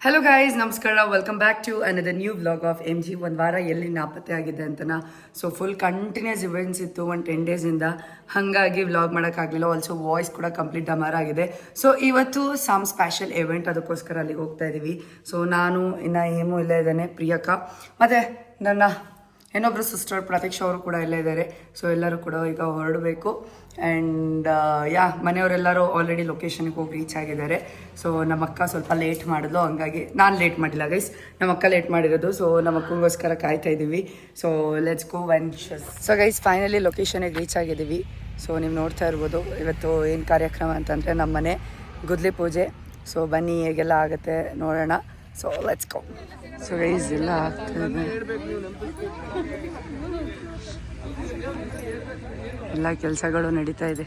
Hello guys, ನಮಸ್ಕಾರ. Welcome back to another new vlog of MG. ಒಂದು ವಾರ ಎಲ್ಲಿ ನಾಪತ್ತೆ ಆಗಿದೆ ಅಂತನ. ಸೊ ಫುಲ್ ಕಂಟಿನ್ಯೂಸ್ ಇವೆಂಟ್ಸ್ ಇತ್ತು ಒಂದು 10 ಡೇಸಿಂದ, ಹಾಗಾಗಿ ವ್ಲಾಗ್ ಮಾಡೋಕ್ಕಾಗಲಿಲ್ಲ. ಆಲ್ಸೋ ವಾಯ್ಸ್ ಕೂಡ ಕಂಪ್ಲೀಟ್ ಡಮಾರ್ ಆಗಿದೆ. ಸೊ ಇವತ್ತು ಸಮ್ ಸ್ಪೆಷಲ್ ಇವೆಂಟ್, ಅದಕ್ಕೋಸ್ಕರ ಅಲ್ಲಿಗೆ ಹೋಗ್ತಾ ಇದ್ದೀವಿ. ಸೊ ನಾನು ಇನ್ನು ಏನೂ ಇಲ್ಲೇ ಇದ್ದಾನೆ, ಪ್ರಿಯಕ್ಕ ಮತ್ತು ನನ್ನ ಇನ್ನೊಬ್ಬರು ಸಿಸ್ಟರ್ ಪ್ರತೀಕ್ಷಾ ಅವರು ಕೂಡ ಇಲ್ಲೇ ಇದ್ದಾರೆ. ಸೊ ಎಲ್ಲರೂ ಕೂಡ ಈಗ ಹೊರಡಬೇಕು. ಆ್ಯಂಡ್ ಮನೆಯವರೆಲ್ಲರೂ ಆಲ್ರೆಡಿ ಲೊಕೇಶನ್ಗೆ ಹೋಗಿ ರೀಚ್ ಆಗಿದ್ದಾರೆ. ಸೊ ನಮ್ಮ ಅಕ್ಕ ಸ್ವಲ್ಪ ಲೇಟ್ ಮಾಡಿದ್ಲು, ಹಂಗಾಗಿ ನಾನು ಲೇಟ್ ಮಾಡಿಲ್ಲ ಗೈಸ್, ನಮ್ಮ ಅಕ್ಕ ಲೇಟ್ ಮಾಡಿರೋದು. ಸೊ ನಮ್ಮ ಅಕ್ಕಂಗೋಸ್ಕರ ಕಾಯ್ತಾ ಇದ್ದೀವಿ. So let's go ventures. So guys finally ಲೊಕೇಶನಿಗೆ ರೀಚ್ ಆಗಿದ್ದೀವಿ. ಸೊ ನೀವು ನೋಡ್ತಾ ಇರ್ಬೋದು ಇವತ್ತು ಏನು ಕಾರ್ಯಕ್ರಮ ಅಂತಂದರೆ ನಮ್ಮ ಮನೆ ಗುದ್ಲಿ ಪೂಜೆ. ಸೊ ಬನ್ನಿ ಹೇಗೆಲ್ಲ ಆಗುತ್ತೆ ನೋಡೋಣ. So let's go. So guys ಎಲ್ಲ ಆಗ್ತಾಯಿದೆ, ಎಲ್ಲ ಕೆಲಸಗಳು ನಡೀತಾ ಇದೆ.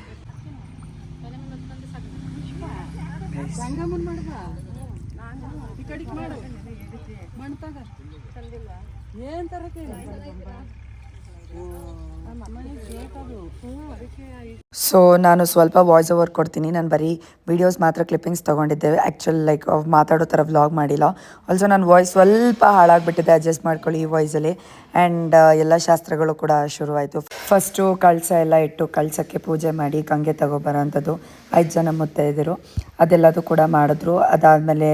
ಸೊ ನಾನು ಸ್ವಲ್ಪ ವಾಯ್ಸ್ ಓವರ್ ಕೊಡ್ತೀನಿ. ನಾನು ಬರೀ ವೀಡಿಯೋಸ್ ಮಾತ್ರ ಕ್ಲಿಪ್ಪಿಂಗ್ಸ್ ತೊಗೊಂಡಿದ್ದೇವೆ. ಆ್ಯಕ್ಚುಲ್ ಲೈಕ್ ಮಾತಾಡೋ ಥರ ವ್ಲಾಗ್ ಮಾಡಿಲ್ಲ. ಆಲ್ಸೋ ನನ್ನ ವಾಯ್ಸ್ ಸ್ವಲ್ಪ ಹಾಳಾಗಿಬಿಟ್ಟಿದೆ, ಅಡ್ಜಸ್ಟ್ ಮಾಡ್ಕೊಳ್ಳಿ ಈ ವಾಯ್ಸಲ್ಲಿ. ಆ್ಯಂಡ್ ಎಲ್ಲ ಶಾಸ್ತ್ರಗಳು ಕೂಡ ಶುರುವಾಯಿತು. ಫಸ್ಟು ಕಳಸ ಎಲ್ಲ ಇಟ್ಟು ಕಳಸಕ್ಕೆ ಪೂಜೆ ಮಾಡಿ ಗಂಗೆ ತಗೊಬರೋಂಥದ್ದು 5 ಜನ ಮುತ್ತೈದರು ಅದೆಲ್ಲದು ಕೂಡ ಮಾಡಿದ್ರು. ಅದಾದಮೇಲೆ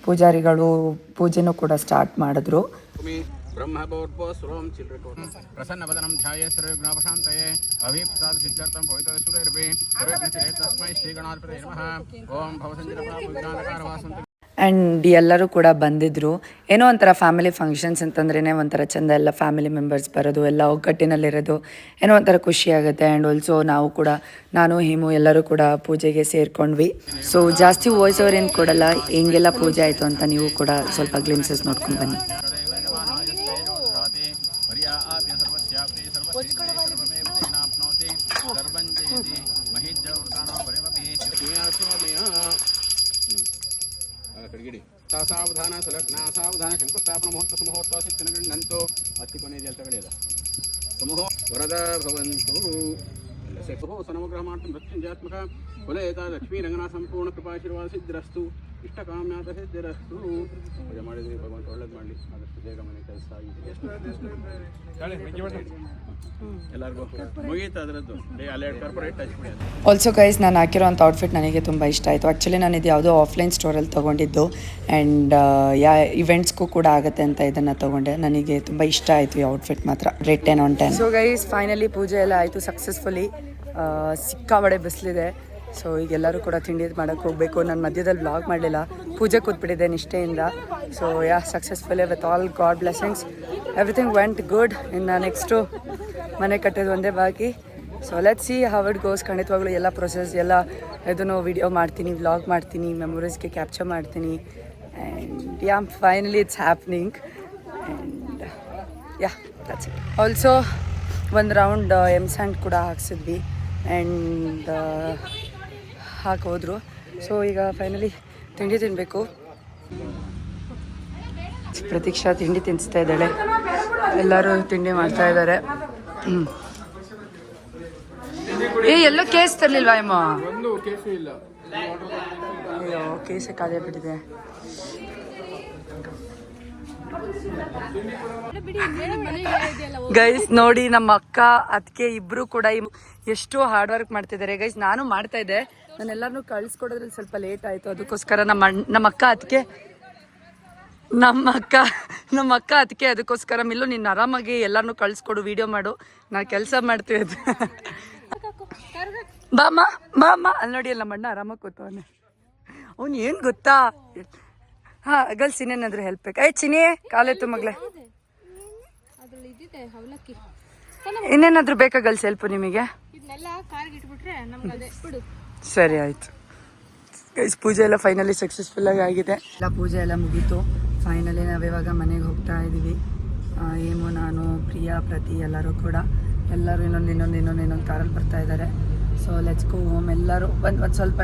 ಪೂಜಾರಿಗಳು ಪೂಜೆನೂ ಕೂಡ ಸ್ಟಾರ್ಟ್ ಮಾಡಿದ್ರು. ಪ್ರಸನ್ನವದನಂ ಧ್ಯಾಯ ಸರ್ವವಿಘ್ನೋಪಶಾಂತಯೇ ಅಭೀಪ್ಸಿತಾದ ಸಿದ್ಧಾರ್ಥಂ ಭವಿತಸುರೈರ್ಭಿ ಸರ್ವಜ್ಞತಿರೇ ತಸ್ಮೈ ಶ್ರೀ ಗಣಾಧಿಪತಯೇ ನಮಃ. ಓಂ ಭವಸಂಜನಪುರ. ಆ್ಯಂಡ್ ಎಲ್ಲರೂ ಕೂಡ ಬಂದಿದ್ದರು. ಏನೋ ಒಂಥರ ಫ್ಯಾಮಿಲಿ ಫಂಕ್ಷನ್ಸ್ ಅಂತಂದ್ರೇ ಒಂಥರ ಚೆಂದ, ಎಲ್ಲ ಫ್ಯಾಮಿಲಿ ಮೆಂಬರ್ಸ್ ಬರೋದು, ಎಲ್ಲ ಒಗ್ಗಟ್ಟಿನಲ್ಲಿರೋದು ಏನೋ ಒಂಥರ ಖುಷಿಯಾಗುತ್ತೆ. ಆ್ಯಂಡ್ ಆಲ್ಸೋ ನಾವು ಕೂಡ, ನಾನು ಹೇಮು ಎಲ್ಲರೂ ಕೂಡ ಪೂಜೆಗೆ ಸೇರ್ಕೊಂಡ್ವಿ. ಸೊ ಜಾಸ್ತಿ ವಾಯ್ಸ್ ಓವರ್ ಏನು ಕೊಡಲ್ಲ, ಹೆಂಗೆಲ್ಲ ಪೂಜೆ ಆಯಿತು ಅಂತ ನೀವು ಕೂಡ ಸ್ವಲ್ಪ ಗ್ಲಿಮ್ಸಸ್ ನೋಡ್ಕೊಂಡು ಬನ್ನಿ. ಸಾವಧಾನ ಸುಲಗ್ನ ಸಾವಧಾನ ಶಂಕುಸ್ಥಾಪನ ಮುಹೂರ್ತ ಸಮೂಹೋತ್ಸವ ಸಿದ್ಧನಗಣ್ಣಂತು ಅತಿ ಕೊನೆಯ ಜಲ ತಗಳೆಯದ ಸಮೂಹ ವರದ ಭವಂತು ಸಮಗ್ರಹ ಮಾಡ್ತು ಮೃತ್ಯುಂಜಾತ್ಮಕ ಕುಲಯತ ಲಕ್ಷ್ಮೀ ರಂಗನಾಥ ಸಂಪೂರ್ಣ ಕೃಪಾಶೀರ್ವಾದ ಸಿದ್ಧಿರಸ್ತು ಇಷ್ಟಕಾಮ್ಯಾತ ಸಿದ್ಧಿರಸ್ತು. ಪೂಜೆ ಮಾಡಿದ್ವಿ, ಭಗವಂತ ಒಳ್ಳೇದು ಮಾಡಲಿ, ಆದಷ್ಟು ಬೇಗ ಮನೆ ಕೆಲಸ ಆಗಿದೆ. ಎಲ್ಲರಿಗೂ ಮುಗೀತು ಅದರದ್ದು ಕಾರ್ಪೊರೇಟ್ ಟಚ್ ಮಾಡಿ. ಆಲ್ಸೋ ಗೈಸ್ ನಾನು ಹಾಕಿರೋಂಥ ಔಟ್ಫಿಟ್ ನನಗೆ ತುಂಬ ಇಷ್ಟ ಆಯಿತು. ಆ್ಯಕ್ಚುಲಿ ನಾನು ಇದು ಯಾವುದೋ ಆಫ್ಲೈನ್ ಸ್ಟೋರಲ್ಲಿ ತೊಗೊಂಡಿದ್ದು. ಆ್ಯಂಡ್ ಇವೆಂಟ್ಸ್ಗೂ ಕೂಡ ಆಗುತ್ತೆ ಅಂತ ಇದನ್ನು ತೊಗೊಂಡೆ. ನನಗೆ ತುಂಬ ಇಷ್ಟ ಆಯಿತು ಈ ಔಟ್ಫಿಟ್ ಮಾತ್ರ. Rate 10 on 10. So guys finally ಪೂಜೆ ಎಲ್ಲ ಆಯಿತು ಸಕ್ಸಸ್ಫುಲಿ. ಸಿಕ್ಕಾಬಡೆ ಬಿಸಿಲಿದೆ. ಸೊ ಈಗೆಲ್ಲರೂ ಕೂಡ ತಿಂಡಿ ಮಾಡೋಕ್ಕೆ ಹೋಗಬೇಕು. ನಾನು ಮಧ್ಯದಲ್ಲಿ ವ್ಲಾಗ್ ಮಾಡಲಿಲ್ಲ, ಪೂಜೆ ಕೂತ್ಬಿಟ್ಟಿದ್ದೆ ನಿಷ್ಠೆಯಿಂದ. So successfully with all god blessings everything vent good. ಇನ್ನು ನೆಕ್ಸ್ಟು ಮನೆ ಕಟ್ಟೋದು ಒಂದೇ ಬಾಕಿ. So let's see how it goes. ಖಂಡಿತವಾಗ್ಲೂ ಎಲ್ಲ ಪ್ರೊಸೆಸ್ ಎಲ್ಲ ಇದನ್ನು ವಿಡಿಯೋ ಮಾಡ್ತೀನಿ, ವ್ಲಾಗ್ ಮಾಡ್ತೀನಿ, ಮೆಮೊರೀಸ್ಗೆ ಕ್ಯಾಪ್ಚರ್ ಮಾಡ್ತೀನಿ. And finally it's happening. And that's it. Also ಒಂದು ರೌಂಡ್ ಸ್ಯಾಂಡ್ ಕೂಡ ಹಾಕ್ಸಿದ್ವಿ. ಆ್ಯಂಡ್ ಹಾಕೋದ್ರು. ಸೊ ಈಗ ಫೈನಲಿ ತಿಂಡಿ ತಿನ್ನಬೇಕು. ಪ್ರತೀಕ್ಷಾ ತಿಂಡಿ ತಿನ್ನಿಸ್ತಾ ಇದ್ದಾಳೆ, ಎಲ್ಲರೂ ತಿಂಡಿ ಮಾಡ್ತಾ ಇದ್ದಾರೆ. ಎಲ್ಲೋ ಕೇಸ್ ತರಲಿಲ್ವಾ ಅಮ್ಮ? ಅಯ್ಯೋ ಕೇಸೇ ಖಾಲಿ ಬಿಟ್ಟಿದೆ. ಗೈಸ್ ನೋಡಿ, ನಮ್ಮ ಅಕ್ಕ ಅದಕ್ಕೆ ಇಬ್ರು ಕೂಡ ಎಷ್ಟು ಹಾರ್ಡ್ ವರ್ಕ್ ಮಾಡ್ತಿದ್ದಾರೆ ಗೈಸ್. ನಾನು ಮಾಡ್ತಾ ಇದ್ದೆ, ನಾನು ಎಲ್ಲರನ್ನೂ ಕಳಿಸ್ಕೊಡೋದ್ರಲ್ಲಿ ಸ್ವಲ್ಪ ಲೇಟ್ ಆಯಿತು. ಅದಕ್ಕೋಸ್ಕರ ನಮ್ಮ ಅಕ್ಕ ಅದಕ್ಕೆ ಅದಕ್ಕೋಸ್ಕರ ಮಿಲ್ಲು ನೀನು ಆರಾಮಾಗಿ ಎಲ್ಲರನ್ನೂ ಕಳಿಸ್ಕೊಡು, ವಿಡಿಯೋ ಮಾಡು, ನಾನು ಕೆಲಸ ಮಾಡ್ತೀವಿ. ಬಾಮ್ಮ ಅಲ್ಲಿ ನೋಡಿ, ಎಲ್ಲ ಮಣ್ಣ ಆರಾಮಾಗಿ ಕೂತವನೆ. ಅವ್ನು ಏನು ಗೊತ್ತಾ, ಹಾಂ ಗರ್ಲ್ಸ್ ಇನ್ನೇನಾದರೂ ಹೆಲ್ಪ್ ಬೇಕು? ಚಿನಿ ಕಾಲೆತ್ತು ಮಗಳೇ, ಇನ್ನೇನಾದರೂ ಬೇಕಾ ಗರ್ಲ್ಸ್ ಹೆಲ್ಪ್ ನಿಮಗೆ? ಸರಿ ಆಯಿತು ಗೈಸ್. ಪೂಜೆ ಎಲ್ಲ ಫೈನಲಿ ಸಕ್ಸಸ್ಫುಲ್ಲಾಗಿ ಆಗಿದೆ. ಎಲ್ಲ ಪೂಜೆ ಎಲ್ಲ ಮುಗೀತು. ಫೈನಲಿ ನಾವಿವಾಗ ಮನೆಗೆ ಹೋಗ್ತಾ ಇದ್ದೀವಿ. ಹೇಮು, ನಾನು, ಪ್ರಿಯಾ, ಪ್ರತಿ ಎಲ್ಲರೂ ಕೂಡ, ಎಲ್ಲರೂ ಇನ್ನೊಂದು ಕಾರಲ್ಲಿ ಬರ್ತಾ ಇದ್ದಾರೆ. So let's go home. ಎಲ್ಲರೂ ಒಂದು ಸ್ವಲ್ಪ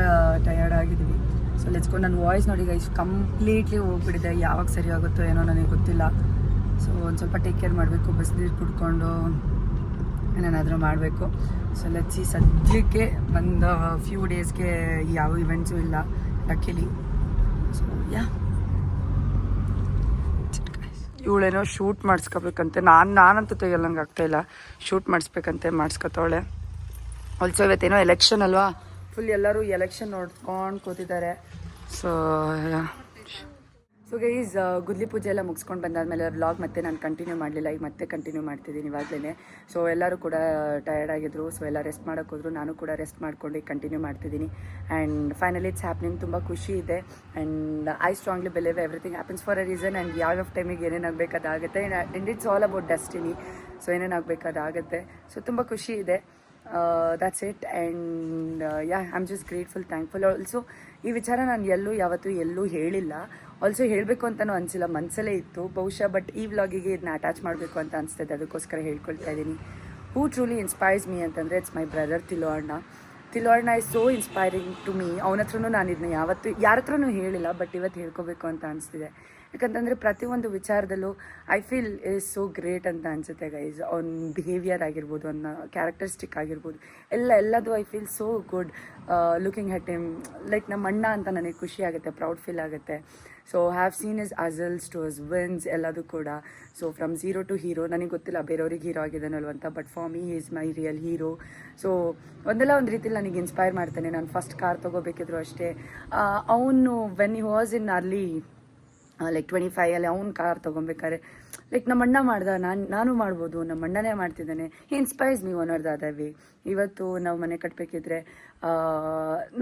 ಟಯರ್ಡ್ ಆಗಿದ್ದೀವಿ. ಸೊ ಲೆಟ್ಸ್ ಗೋ. ನನ್ನ ವಾಯ್ಸ್ ನೋಡಿ ಗೈಸ್ ಕಂಪ್ಲೀಟ್ಲಿ ಹೋಗ್ಬಿಟ್ಟಿದೆ. ಯಾವಾಗ ಸರಿ ಆಗುತ್ತೋ ಏನೋ ನನಗೆ ಗೊತ್ತಿಲ್ಲ. ಸೊ ಒಂದು ಸ್ವಲ್ಪ ಟೇಕ್ ಕೇರ್ ಮಾಡಬೇಕು, ಬಿಸಿನೀರು ಕುಡ್ಕೊಂಡು ಏನೇನಾದರೂ ಮಾಡಬೇಕು. So let's see. ಸದ್ಯಕ್ಕೆ ಒಂದು ಫ್ಯೂ ಡೇಸ್ಗೆ ಯಾವ ಇವೆಂಟ್ಸು ಇಲ್ಲ ಲಕ್ಕಿಲಿ. So ಇವಳೇನೋ shoot ಮಾಡಿಸ್ಕೋಬೇಕಂತೆ. ನಾನಂತೂ ತೆಗಿಯಲ್ಲಂಗೆ ಆಗ್ತಾಯಿಲ್ಲ. ಶೂಟ್ ಮಾಡಿಸ್ಬೇಕಂತೆ, ಮಾಡಿಸ್ಕೊತಾವಳೆ. ಆಲ್ಸೋ ಇವತ್ತೇನೋ ಎಲೆಕ್ಷನ್ ಅಲ್ವಾ, ಫುಲ್ ಎಲ್ಲರೂ ಎಲೆಕ್ಷನ್ ನೋಡ್ಕೊಂಡು ಕೂತಿದ್ದಾರೆ. ಸೊ ಗೈಸ್, ಗುದ್ಲಿ ಪೂಜೆ ಎಲ್ಲ ಮುಗಿಸ್ಕೊಂಡು ಬಂದಾದಮೇಲೆ ವ್ಲಾಗ್ ಮತ್ತೆ ನಾನು ಕಂಟಿನ್ಯೂ ಮಾಡಲಿಲ್ಲ. ಈಗ ಮತ್ತೆ ಕಂಟಿನ್ಯೂ ಮಾಡ್ತಿದ್ದೀನಿ ಇವಾಗಲೇ. ಸೊ ಎಲ್ಲರೂ ಕೂಡ ಟಯರ್ಡ್ ಆಗಿದ್ರು. ಸೊ ಎಲ್ಲ ರೆಸ್ಟ್ ಮಾಡೋಕೆ ಹೋದ್ರು. ನಾನು ಕೂಡ ರೆಸ್ಟ್ ಮಾಡ್ಕೊಂಡು ಈಗ ಕಂಟಿನ್ಯೂ ಮಾಡ್ತಿದ್ದೀನಿ. And finally it's happening. ತುಂಬ ಖುಷಿ ಇದೆ. And I strongly believe everything happens for a reason. And ಯಾವ ಟೈಮಿಗೆ ಏನೇನಾಗಬೇಕಾಗುತ್ತೆ. And it's all about destiny. So ಏನೇನಾಗಬೇಕಾಗುತ್ತೆ. ಸೊ ತುಂಬ ಖುಷಿ ಇದೆ. that's it. And yeah, I'm just grateful, thankful. Also ಈ ವಿಚಾರ ನಾನು ಯಾವತ್ತೂ ಎಲ್ಲೂ ಹೇಳಿಲ್ಲ. ಆಲ್ಸೋ ಹೇಳಬೇಕು ಅಂತಲೂ ಅನಿಸಿಲ್ಲ, ಮನಸ್ಸಲ್ಲೇ ಇತ್ತು ಬಹುಶಃ. ಬಟ್ ಈ ವ್ಲಾಗಿಗೆ ಇದನ್ನ ಅಟ್ಯಾಚ್ ಮಾಡಬೇಕು ಅಂತ ಅನಿಸ್ತದೆ, ಅದಕ್ಕೋಸ್ಕರ ಹೇಳ್ಕೊಳ್ತಾ ಇದ್ದೀನಿ. ಹೂ ಟ್ರೂಲಿ ಇನ್ಸ್ಪೈರ್ಸ್ ಮೀ ಅಂತಂದರೆ ಇಟ್ಸ್ ಮೈ ಬ್ರದರ್ ತಿಲೋ ಅಣ್ಣ. ತಿಲೋ ಅಣ್ಣ is so inspiring to me. ಅವನ ಹತ್ರನೂ ನಾನು ಇದನ್ನ ಯಾವತ್ತೂ ಯಾರ ಹತ್ರನೂ ಹೇಳಿಲ್ಲ, ಬಟ್ ಇವತ್ತು ಹೇಳ್ಕೋಬೇಕು ಅಂತ ಅನಿಸ್ತಿದೆ. ಯಾಕಂತಂದರೆ ಪ್ರತಿಯೊಂದು ವಿಚಾರದಲ್ಲೂ I feel is so great ಅಂತ ಅನಿಸುತ್ತೆ ಗೈಸ್. ಅವ್ನ ಬಿಹೇವಿಯರ್ ಆಗಿರ್ಬೋದು, ಅವನ ಕ್ಯಾರೆಕ್ಟರಿಸ್ಟಿಕ್ ಆಗಿರ್ಬೋದು, ಎಲ್ಲದು I feel so good looking at him. Like ನಮ್ಮ ಅಣ್ಣ ಅಂತ ನನಗೆ ಖುಷಿ ಆಗುತ್ತೆ, ಪ್ರೌಡ್ ಫೀಲ್ ಆಗುತ್ತೆ. So have seen his hustles to his wins ಎಲ್ಲದು ಕೂಡ. So from zero to hero. ನನಗೆ ಗೊತ್ತಿಲ್ಲ ಬೇರೆಯವ್ರಿಗೆ ಹೀರೋ ಆಗಿದ್ದಾನಲ್ವ ಅಂತ, but for me is my real hero. So ಒಂದಲ್ಲ ಒಂದು ರೀತಿಲಿ ನನಗೆ ಇನ್ಸ್ಪೈರ್ ಮಾಡ್ತಾನೆ. ನಾನು ಫಸ್ಟ್ ಕಾರ್ ತೊಗೋಬೇಕಿದ್ರು ಅಷ್ಟೇ, ಅವನು when he was in early like 25 ಅವ್ನು ಕಾರ್ ತೊಗೊಬೇಕಾದ್ರೆ ಲೈಕ್ ನಮ್ಮ ಅಣ್ಣ ಮಾಡ್ದ, ನಾನು ಮಾಡ್ಬೋದು, ನಮ್ಮ ಅಣ್ಣನೇ ಮಾಡ್ತಿದ್ದಾನೆ. He inspires me one or the other way. ಇವತ್ತು ನಾವು ಮನೆ ಕಟ್ಟಬೇಕಿದ್ರೆ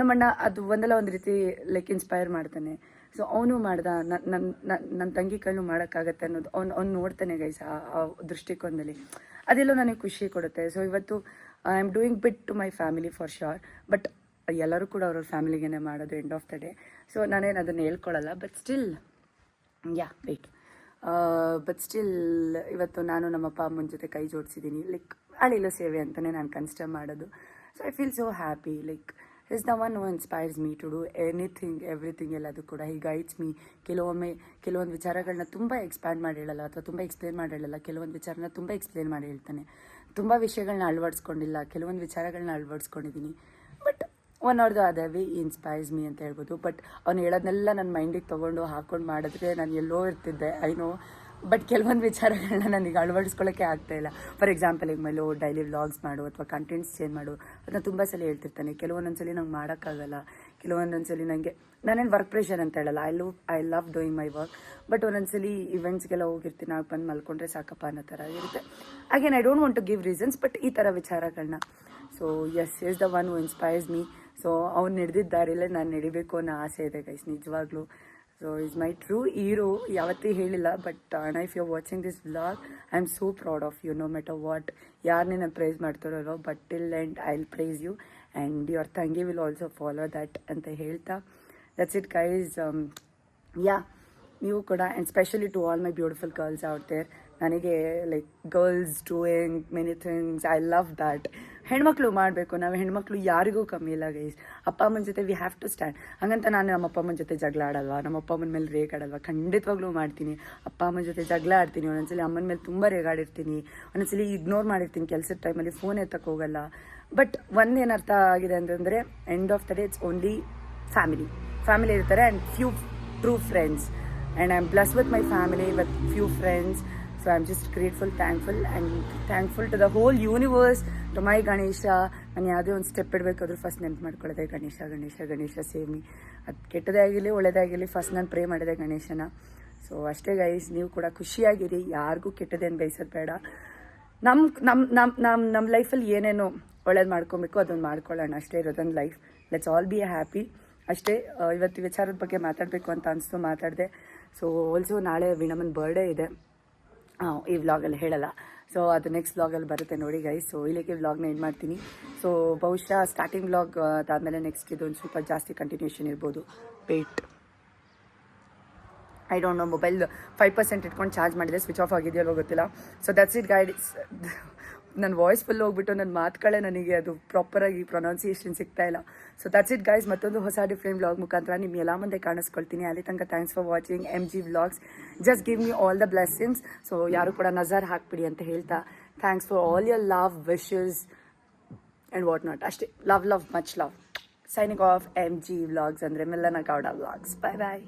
ನಮ್ಮಣ್ಣ ಅದು ಒಂದಲ್ಲ ಒಂದು ರೀತಿ ಲೈಕ್ ಇನ್ಸ್ಪೈರ್ ಮಾಡ್ತಾನೆ. ಸೊ ಅವನು ಮಾಡ್ದ, ನನ್ನ ತಂಗಿ ಕೈಲೂ ಮಾಡೋಕ್ಕಾಗತ್ತೆ ಅನ್ನೋದು ಅವ್ನು ನೋಡ್ತಾನೆ ಗೈಸ್. ಆ ದೃಷ್ಟಿಕೋನದಲ್ಲಿ ಅದೆಲ್ಲೋ ನನಗೆ ಖುಷಿ ಕೊಡುತ್ತೆ. ಸೊ ಇವತ್ತು I am doing bit to my family for sure. But ಎಲ್ಲರೂ ಕೂಡ ಅವ್ರವ್ರ ಫ್ಯಾಮಿಲಿಗೇ ಮಾಡೋದು end of the day. So ನಾನೇನು ಅದನ್ನು ಹೇಳ್ಕೊಳ್ಳಲ್ಲ. But still wait. But still ಇವತ್ತು ನಾನು ನಮ್ಮಪ್ಪ ಅಮ್ಮನ ಜೊತೆ ಕೈ ಜೋಡಿಸಿದ್ದೀನಿ. ಲೈಕ್ ಅಳಿಲು ಸೇವೆ ಅಂತಲೇ ನಾನು ಕನ್ಸಿಡರ್ ಮಾಡೋದು. So I feel so happy. Like is the one who inspires me to do anything everything. ಎಲ್ಲದು ಕೂಡ ಹಿ ಗೈಡ್ಸ್ ಮೀ. ಕೆಲವೊಂದು ವಿಚಾರಗಳನ್ನ ತುಂಬ ಎಕ್ಸ್ಪ್ಯಾಂಡ್ ಮಾಡಿ ಹೇಳಲ್ಲ, ಅಥವಾ ತುಂಬ ಎಕ್ಸ್ಪ್ಲೇನ್ ಮಾಡಿ ಹೇಳಲ್ಲ. ಕೆಲವೊಂದು ವಿಚಾರನ ತುಂಬ ಎಕ್ಸ್ಪ್ಲೇನ್ ಮಾಡಿ ಹೇಳ್ತಾನೆ. ತುಂಬ ವಿಷಯಗಳನ್ನ ಅಳವಡಿಸ್ಕೊಂಡಿಲ್ಲ, ಕೆಲವೊಂದು ವಿಚಾರಗಳನ್ನ ಅಳವಡಿಸ್ಕೊಂಡಿದ್ದೀನಿ. But one or the other way inspires me ಅಂತ ಹೇಳ್ಬೋದು. ಬಟ್ ಅವ್ನು ಹೇಳೋದನ್ನೆಲ್ಲ ನನ್ನ ಮೈಂಡಿಗೆ ತೊಗೊಂಡು ಹಾಕ್ಕೊಂಡು ಮಾಡಿದ್ರೆ ನಾನು ಎಲ್ಲೋ ಇರ್ತಿದ್ದೆ, ಐ ನೋ. ಬಟ್ ಕೆಲವೊಂದು ವಿಚಾರಗಳನ್ನ ನನಗೆ ಅಳವಡಿಸ್ಕೊಳ್ಳೋಕ್ಕೆ ಆಗ್ತಾಯಿಲ್ಲ. ಫಾರ್ ಎಕ್ಸಾಂಪಲ್, ಈಗ ಮೇಲೋ ಡೈಲಿ ವ್ಲಾಗ್ಸ್ ಮಾಡು ಅಥವಾ ಕಂಟೆಂಟ್ಸ್ ಚೇಂಜ್ ಮಾಡು, ಅದನ್ನ ತುಂಬ ಸಲ ಹೇಳ್ತಿರ್ತಾನೆ. ಕೆಲವೊಂದೊಂದ್ಸಲಿ ನಂಗೆ ಮಾಡೋಕ್ಕಾಗಲ್ಲ, ಕೆಲವೊಂದೊಂದ್ಸಲಿ ನನಗೆ ನಾನೇನು ವರ್ಕ್ ಪ್ರೆಷರ್ ಅಂತ ಹೇಳಲ್ಲ, I love doing my work. But ಒಂದೊಂದ್ಸಲಿ ಇವೆಂಟ್ಸ್ಗೆಲ್ಲ ಹೋಗಿರ್ತೀನಿ, ಆಗ ಬಂದು ಮಲ್ಕೊಂಡ್ರೆ ಸಾಕಪ್ಪ ಅನ್ನೋ ಥರ ಇರುತ್ತೆ. Again I don't want to give reasons, but ಈ ಥರ ವಿಚಾರಗಳನ್ನ. So he's is the one who inspires me. So ಅವ್ನು ನಡೆದಿದ್ದ ದಾರಿಲೇ ನಾನು ನಡಿಬೇಕು ಅನ್ನೋ ಆಸೆ ಇದೆ ಗೈಸ್, ನಿಜವಾಗ್ಲೂ. So is my true hero. ಯಾವತ್ತೂ ಹೇಳಿಲ್ಲ, but and if you are watching this vlog, I am so proud of you. No matter what ಯಾರನ್ನೇ ನಾನು ಪ್ರೈಸ್ ಮಾಡ್ತಾರೋ, but till end I will praise you and your ತಂಗಿ will also follow that ಅಂತ ಹೇಳ್ತಾ, that's it guys. ನೀವು ಕೂಡ, and specially to all my beautiful girls out there. ನನಗೆ like girls doing many things, I love that. ಹೆಣ್ಮಕ್ಳು ಮಾಡಬೇಕು. ನಾವು ಹೆಣ್ಮಕ್ಳು ಯಾರಿಗೂ ಕಮ್ಮಿ ಇಲ್ಲ ಗೈಸ್. ಅಪ್ಪ ಅಮ್ಮನ ಜೊತೆ ವಿ ಹ್ಯಾವ್ ಟು ಸ್ಟ್ಯಾಂಡ್. ಹಂಗಂತ ನಾನು ನಮ್ಮ ಅಪ್ಪ ಅಮ್ಮನ ಜೊತೆ ಜಗಳ ಆಡಲ್ವಾ, ನಮ್ಮ ಅಪ್ಪ ಅಮ್ಮನ ಮೇಲೆ ರೇಗಾಡಲ್ವಾ? ಖಂಡಿತವಾಗ್ಲೂ ಮಾಡ್ತೀನಿ. ಅಪ್ಪ ಅಮ್ಮನ ಜೊತೆ ಜಗಳ ಆಡ್ತೀನಿ, ಒಂದೊಂದ್ಸಲಿ ಅಮ್ಮನ ಮೇಲೆ ತುಂಬ ರೇಗಾಡಿರ್ತೀನಿ, ಒಂದೊಂದ್ಸಲಿ ಇಗ್ನೋರ್ ಮಾಡಿರ್ತೀನಿ, ಕೆಲಸದ ಟೈಮಲ್ಲಿ ಫೋನ್ ಎತ್ತಕ್ಕೆ ಹೋಗಲ್ಲ. ಬಟ್ ಒಂದೇನು ಅರ್ಥ ಆಗಿದೆ ಅಂತಂದರೆ, end of the day it's only family ಇರ್ತಾರೆ and few true friends. And I am blessed with my family, with few friends. So I'm just grateful, thankful to the whole universe, to my Ganesha. ನಾನು ಯಾವುದೇ ಒಂದು step ಇಡಬೇಕಾದ್ರೂ first ನೆನ್ಪು ಮಾಡ್ಕೊಳ್ಳೋದೆ Ganesha save me. ಅದು ಕೆಟ್ಟದೇ ಆಗಿರಲಿ ಒಳ್ಳೆಯದೇ ಆಗಿರಲಿ, first ನಾನು pray ಮಾಡಿದೆ ಗಣೇಶನ. ಸೊ ಅಷ್ಟೇ ಗೈಸ್, ನೀವು ಕೂಡ ಖುಷಿಯಾಗಿರಿ, ಯಾರಿಗೂ ಕೆಟ್ಟದೇನು ಬಯಸೋದು ಬೇಡ. ನಮ್ಮ ಲೈಫಲ್ಲಿ ಏನೇನೋ ಒಳ್ಳೇದು ಮಾಡ್ಕೊಬೇಕು ಅದೊಂದು ಮಾಡ್ಕೊಳ್ಳೋಣ, ಅಷ್ಟೇ ಇರೋದೊಂದು life. Let's all be happy ಅಷ್ಟೇ. ಇವತ್ತು ವಿಚಾರದ ಬಗ್ಗೆ ಮಾತಾಡಬೇಕು ಅಂತ ಅನಿಸ್ತು, ಮಾತಾಡಿದೆ. ಸೊ ಆಲ್ಸೋ ನಾಳೆ ವೀಣಮ್ಮನ ಬರ್ಡೇ ಇದೆ. ಈ ವ್ಲಾಗಲ್ಲಿ ಹೇಳಲ್ಲ, ಸೊ ಅದು ನೆಕ್ಸ್ಟ್ ವ್ಲಾಗಲ್ಲಿ ಬರುತ್ತೆ ನೋಡಿ ಗೈಸ್. ಸೊ ಇಲ್ಲಿಗೆ ವ್ಲಾಗ್ನ ಎಂಡ್ ಮಾಡ್ತೀನಿ. ಸೊ ಬಹುಶಃ ಸ್ಟಾರ್ಟಿಂಗ್ ವ್ಲಾಗ್ ಅದಾದಮೇಲೆ ನೆಕ್ಸ್ಟ್ ಇದೊಂದು ಸ್ವಲ್ಪ ಜಾಸ್ತಿ ಕಂಟಿನ್ಯೂಷನ್ ಇರ್ಬೋದು. Wait, I don't know. Mobile 5% ಇಟ್ಕೊಂಡು ಚಾರ್ಜ್ ಮಾಡಿದೆ, ಸ್ವಿಚ್ ಆಫ್ ಆಗಿದೆಯಲ್ವೋ ಗೊತ್ತಿಲ್ಲ. So that's it guys. ನನ್ನ ವಾಯ್ಸ್ ಫುಲ್ ಹೋಗ್ಬಿಟ್ಟು ನನ್ನ ಮಾತುಗಳೇ ನನಗೆ ಅದು ಪ್ರಾಪರಾಗಿ ಪ್ರೊನೌನ್ಸಿಯೇಷನ್ ಸಿಗ್ತಾ ಇಲ್ಲ. So that's it guys. ಮತ್ತೊಂದು ಹೊಸ ಡಿಫ್ರೆಂಟ್ ವ್ಲಾಗ್ ಮುಖಾಂತರ ನಿಮ್ಮ ಎಲ್ಲ ಮುಂದೆ ಕಾಣಿಸ್ಕೊಳ್ತೀನಿ. ಅಲ್ಲಿ ತನಕ thanks for watching MG vlogs. Just give me all the blessings. So ಯಾರು ಕೂಡ ನಜರ್ ಹಾಕ್ಬಿಡಿ ಅಂತ ಹೇಳ್ತಾ, thanks for all your love, wishes and what not. ಅಷ್ಟೇ. Love much love. Signing off MG vlogs ಅಂದರೆ ಮೆಲ್ಲನ ಗೌಡ ವ್ಲಾಗ್ಸ್. ಬಾಯ್ ಬಾಯ್.